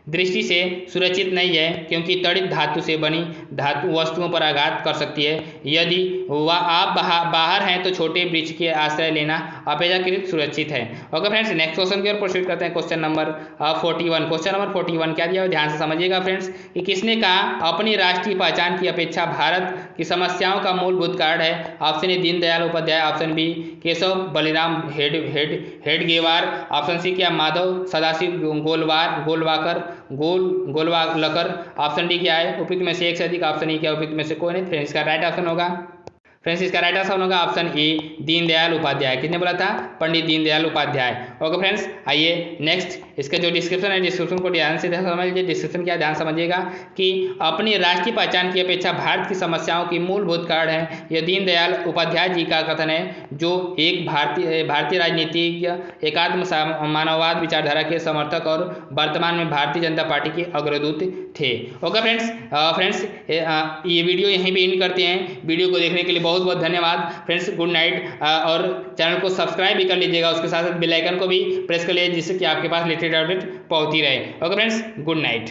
दृष्टि से सुरक्षित नहीं है, क्योंकि तड़ित धातु से बनी धातु वस्तुओं पर आघात कर सकती है। यदि वह आप बाहर हैं तो छोटे वृक्ष के आश्रय लेना अपेक्षाकृत सुरक्षित है। ओके फ्रेंड्स, नेक्स्ट क्वेश्चन की ओर प्रोसीड करते हैं। Question number 41। क्वेश्चन नंबर 41 क्या दिया है, ध्यान से समझिएगा फ्रेंड्स कि किसने कहा अपनी राष्ट्रीय पहचान की अपेक्षा भारत की समस्याओं का मूलभूत कारण है? Option A Deendayal Upadhyay, option B Keshav Baliram Hedgewar, option C क्या माधव सदाशिव गोलवालकर, ऑप्शन डी क्या है उपयुक्त में से एक से अधिक, ऑप्शन ई क्या उपयुक्त में से कोई नहीं। फ्रेंड्स, इसका राइट ऑप्शन होगा ऑप्शन ए दीनदयाल उपाध्याय। किसने बोला था? पंडित दीनदयाल उपाध्याय। ओके फ्रेंड्स, आइए नेक्स्ट इसका जो डिस्क्रिप्शन है, डिस्क्रिप्शन को ध्यान से समझ लीजिए। डिस्क्रिप्शन क्या, ध्यान समझिएगा कि अपनी राष्ट्रीय पहचान की अपेक्षा भारत की समस्याओं की मूलभूत कारण है। यह दीनदयाल उपाध्याय जी का कथन है, जो एक भारतीय राजनीतिज्ञ, एकात्म मानववाद विचारधारा के समर्थक और वर्तमान में भारतीय जनता पार्टी के अग्रदूत थे। ओके फ्रेंड्स, ये वीडियो यहीं पे एंड करते हैं। वीडियो को देखने के लिए बहुत बहुत धन्यवाद फ्रेंड्स। Good night. और चैनल को सब्सक्राइब भी कर लीजिएगा, उसके साथ साथ बेल आइकन को भी प्रेस कर लीजिए, जिससे कि आपके पास लेटेस्ट अपडेट पहुंचती रहे। Okay friends, good night.